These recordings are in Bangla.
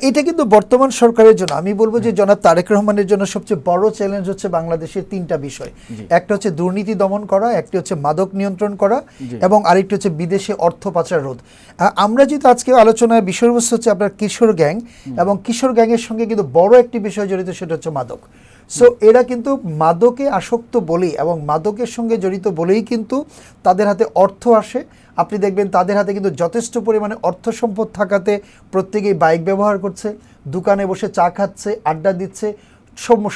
এটা কিন্তু বর্তমান সরকারের জন্য আমি বলবো যে জনাব তারেক রহমানের জন্য সবচেয়ে বড় চ্যালেঞ্জ হচ্ছে বাংলাদেশের তিনটা বিষয়। একটা হচ্ছে দুর্নীতি দমন করা, একটি হচ্ছে মাদক নিয়ন্ত্রণ করা এবং আরেকটি হচ্ছে বিদেশে অর্থ পাচার রোধ। আমরা যদি আজকে আলোচনার বিষয়বস্তু হচ্ছে আপনার কিশোর গ্যাং, এবং কিশোর গ্যাংয়ের সঙ্গে কিন্তু বড় একটি বিষয় জড়িত, সেটা হচ্ছে মাদক। সো এরা কিন্তু মাদকে আসক্ত বলেই এবং মাদকের সঙ্গে জড়িত বলেই কিন্তু তাদের হাতে অর্থ আসে। আপনি দেখবেন তাদের হাতে কিন্তু যথেষ্ট পরিমাণে অর্থ সম্পদ থাকাতে প্রত্যেকেই বাইক ব্যবহার করছে, দোকানে বসে চা খাচ্ছে, আড্ডা দিচ্ছে,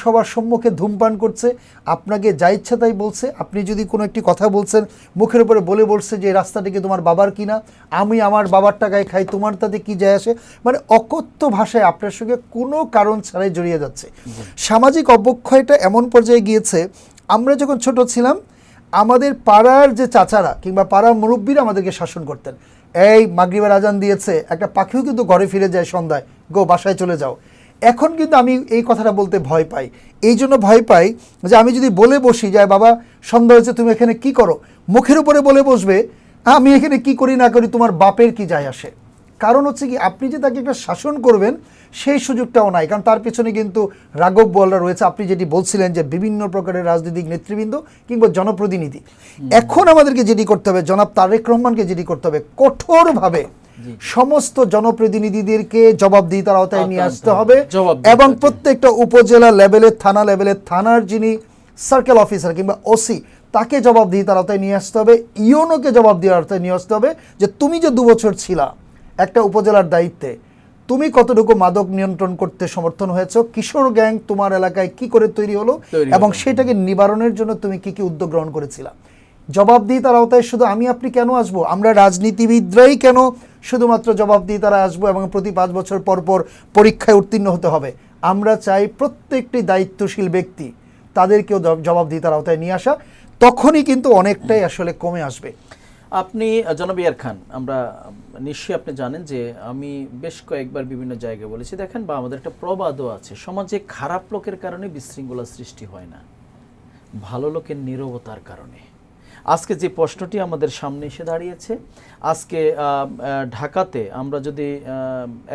সবার সম্মুখে ধূমপান করছে, আপনাকে যা ইচ্ছা তাই বলছে। আপনি যদি কোনো একটি কথা বলছেন, মুখের উপরে বলছে যে রাস্তাটিকে তোমার বাবার কিনা, আমি আমার বাবার টাকায় খাই, তোমার তাতে কি যায় আসে, মানে অকথ্য ভাষায় আপনার সঙ্গে কোনো কারণ ছাড়াই জড়িয়ে যাচ্ছে। সামাজিক অবক্ষয়টা এমন পর্যায়ে গিয়েছে, আমরা যখন ছোট ছিলাম আমাদের পাড়ার যে চাচারা কিংবা পাড়ার মুরব্বীরা আমাদেরকে শাসন করতেন, এই মাগরিবের আজান দিয়েছে, একটা পাখিও কিন্তু ঘরে ফিরে যায় সন্ধ্যায়, গো বাসায় চলে যাও। এখন কিন্তু আমি এই কথাটা বলতে ভয় পাই। এই জন্য ভয় পাই যে আমি যদি বলে বসি যে বাবা সন্ধ্যা হয়েছে তুমি এখানে কি করো, মুখের উপরে বলে বসবে আমি এখানে কি করি না করি তোমার বাপের কি যায় আসে। কারণ হচ্ছে কি, আপনি যে তাকে একটা শাসন করবেন সেই সুযোগটাও নাই, কারণ তার পিছনে কিন্তু রাঘব বোয়ালরা রয়েছে। আপনি যেটি বলছিলেন যে বিভিন্ন প্রকারের রাজনৈতিক নেতৃবৃন্দ কিংবা জনপ্রতিনিধি। এখন আমাদেরকে যেটি করতে হবে, জনাব তারেক রহমানকে যেটি করতে হবে, কঠোরভাবে সমস্ত জনপ্রতিনিধিদেরকে জবাবদিহিতার আওতায় নিয়ে আসতে হবে এবং প্রত্যেকটা উপজেলা লেভেলের, থানা লেভেলের থানার যিনি সার্কেল অফিসার কিংবা ওসি, তাকে জবাবদিহিতার আওতায় নিয়ে আসতে হবে। ইউনোকে জবাবদিহিতার আওতায় নিয়ে আসতে হবে যে তুমি যে 2 বছর ছিলা একটা উপজেলার দায়িত্বে, তুমি কতটুকু মাদক নিয়ন্ত্রণ করতে সমর্থন হয়েছ, কিশোর গ্যাং তোমার এলাকায় কি করে তৈরি হলো এবং সেটাকে নিবারণের জন্য তুমি কি কি উদ্যোগ গ্রহণ করেছিলা। জবাবদিহিতার আওতায় শুধু আমি আপনি কেন আসবো, আমরা রাজনীতিবিদরাই কেন শুধুমাত্র জবাবদিহিতারা আসবো এবং প্রতি 5 বছর পর পর পরীক্ষায় উত্তীর্ণ হতে হবে। আমরা চাই প্রত্যেকটি দায়িত্বশীল ব্যক্তি তাদেরকেও জবাবদিহিতার আওতায় নিয়ে আসা, তখনই কিন্তু অনেকটাই আসলে কমে আসবে। আপনি জনাব ইয়ার খান, আমরা নিশ্চয়ই আপনি জানেন যে আমি বেশ কয়েকবার বিভিন্ন জায়গায় বলেছি, দেখেন বা আমাদের একটা প্রবাদও আছে, সমাজে খারাপ লোকের কারণে বিশৃঙ্খলা সৃষ্টি হয় না, ভালো লোকের নীরবতার কারণে। আজকে যে প্রশ্নটি আমাদের সামনে এসে দাঁড়িয়েছে, আজকে ঢাকাতে আমরা যদি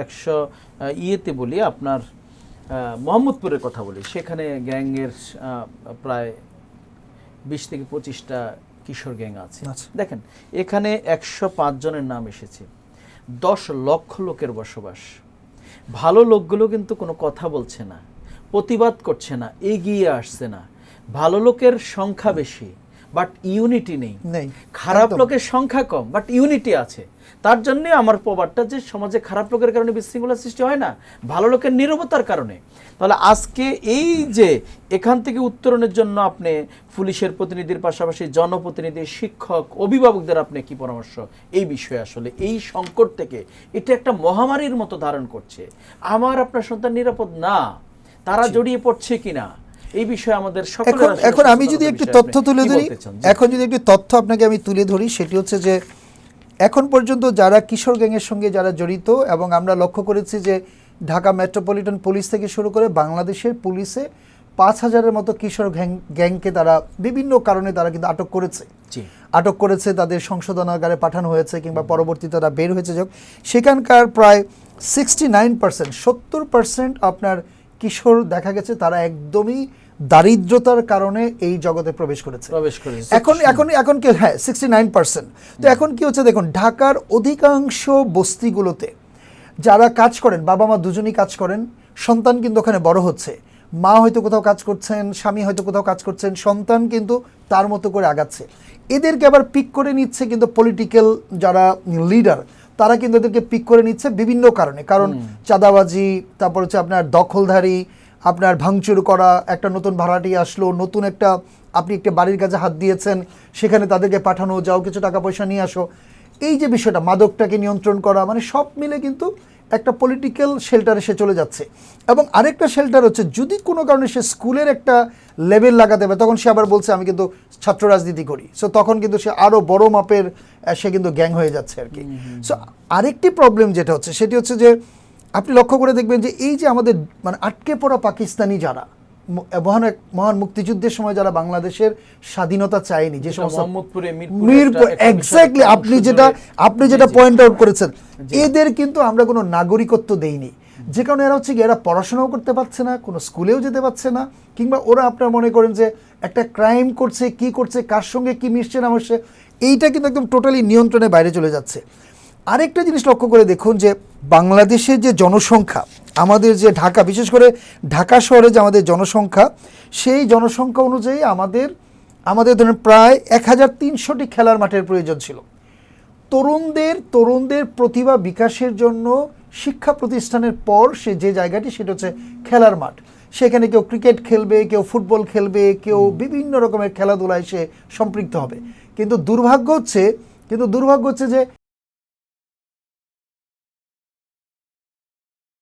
100 ইয়েতে বলি, আপনার মোহাম্মদপুরের কথা বলি, সেখানে গ্যাংয়ের প্রায় 20 থেকে 25টা কিশোর গ্যাং আছে। দেখেন এখানে 105 জনের নাম এসেছে, 10 লক্ষ লোকের বসবাস। ভালো লোকগুলো কিন্তু কোনো কথা বলছে না, প্রতিবাদ করছে না, এগিয়ে আসছে না। ভালো লোকের সংখ্যা বেশি বাট ইউনিটি নেই, খারাপ লোকের সংখ্যা কম বাট ইউনিটি আছে। তার জন্য আমার প্রবাদটা যে সমাজে খারাপ লোকের কারণে বিশৃঙ্খলা সৃষ্টি হয় না, ভালো লোকের নীরবতার কারণে। তাহলে আজকে এই যে এখান থেকে উত্তরণের জন্য আপনি পুলিশের প্রতিনিধির পাশাপাশি জনপ্রতিনিধি, শিক্ষক, অভিভাবকদের আপনি কি পরামর্শ এই বিষয়ে? আসলে এই সংকট থেকে এটা একটা মহামারীর মতো ধারণ করছে। আমার আপনার সন্তান নিরাপদ না, তারা জড়িয়ে পড়ছে কিনা এই বিষয়ে আমাদের সকলের। এখন আমি যদি একটি তথ্য তুলে ধরি, আপনাকে আমি তুলে ধরি, সেটি হচ্ছে যে এখন পর্যন্ত যারা কিশোর গ্যাংয়ের সঙ্গে যারা জড়িত, এবং আমরা লক্ষ্য করেছি যে ঢাকা মেট্রোপলিটন পুলিশ থেকে শুরু করে বাংলাদেশের পুলিশে 5000-এর মতো কিশোর গ্যাংকে তারা বিভিন্ন কারণে তারা কিন্তু আটক করেছে, তাদের সংশোধনাগারে পাঠানো হয়েছে কিংবা পরবর্তীতে তারা বের হয়েছে। সেখানকার প্রায় 69%, 70% আপনার কিশোর দেখা গেছে তারা একদমই দারিদ্রতার কারণে এই জগতে প্রবেশ করেছে। এখন কি, হ্যাঁ 69%। তো এখন কি হচ্ছে দেখুন, ঢাকার অধিকাংশ বস্তিগুলোতে যারা কাজ করেন, বাবা মা দুজনই কাজ করেন, সন্তান কিন্তু ওখানে বড় হচ্ছে, মা হয়তো কোথাও কাজ করছেন, স্বামী হয়তো কোথাও কাজ করছেন, সন্তান কিন্তু তার মতো করে আগাচ্ছে। এদেরকে আবার পিক করে নিচ্ছে কিন্তু পলিটিক্যাল যারা লিডার, তারা কিন্তু এদেরকে পিক করে নিচ্ছে বিভিন্ন কারণে, কারণ চাঁদাবাজি, তারপর হচ্ছে আপনার দখলধারী, আপনার ভাঙচুর করা, একটা নতুন ভাড়াটি আসলো, নতুন আপনি একটা বাড়ির কাছে হাত দিয়েছেন, সেখানে তাদেরকে পাঠানো, যাও কিছু টাকা পয়সা নিয়ে আসো। এই যে বিষয়টা, মাদকটাকে নিয়ন্ত্রণ করা, মানে সব মিলে কিন্তু একটা পলিটিক্যাল শেল্টারে সে চলে যাচ্ছে। এবং আরেকটা শেল্টার হচ্ছে, যদি কোনো কারণে সে স্কুলের একটা লেভেল লাগাতে হবে, তখন সে আবার বলছে আমি কিন্তু ছাত্র রাজনীতি করি। সো তখন কিন্তু সে আরও বড় মাপের সে কিন্তু গ্যাং হয়ে যাচ্ছে আর কি। সো আরেকটি প্রবলেম যেটা হচ্ছে, সেটি হচ্ছে যে আপনি লক্ষ্য করে দেখবেন যে এই যে আমাদের মানে আটকে পড়া পাকিস্তানি যারা মহান মুক্তিযুদ্ধের সময় যারা বাংলাদেশের স্বাধীনতা চায়নি, যে সমস্ত মিরপুর, এক্স্যাক্টলি আপনি যেটা পয়েন্ট আউট করেছেন, এদের কিন্তু আমরা কোনো নাগরিকত্ব দেইনি। যে কারণে এরা হচ্ছে কি এরা পড়াশোনাও করতে পারছে না, কোনো স্কুলেও যেতে পারছে না, কিংবা ওরা আপনার মনে করেন যে একটা ক্রাইম করছে, কি করছে, কার সঙ্গে কি মিশছে না মিশছে, এইটা কিন্তু একদম টোটালি নিয়ন্ত্রণের বাইরে চলে যাচ্ছে। আরেকটা জিনিস লক্ষ্য করে দেখুন যে বাংলাদেশের যে জনসংখ্যা, আমাদের যে ঢাকা, বিশেষ করে ঢাকা শহরে যে আমাদের জনসংখ্যা, সেই জনসংখ্যা অনুযায়ী আমাদের ধরেন প্রায় 1300টি খেলার মাঠের প্রয়োজন ছিল। তরুণদের প্রতিভা বিকাশের জন্য শিক্ষা প্রতিষ্ঠানের পর যে জায়গাটি, সেটা হচ্ছে খেলার মাঠ। সেখানে কেউ ক্রিকেট খেলবে, কেউ ফুটবল খেলবে, কেউ বিভিন্ন রকমের খেলাধুলায় সে সম্পৃক্ত হবে। কিন্তু দুর্ভাগ্য হচ্ছে যে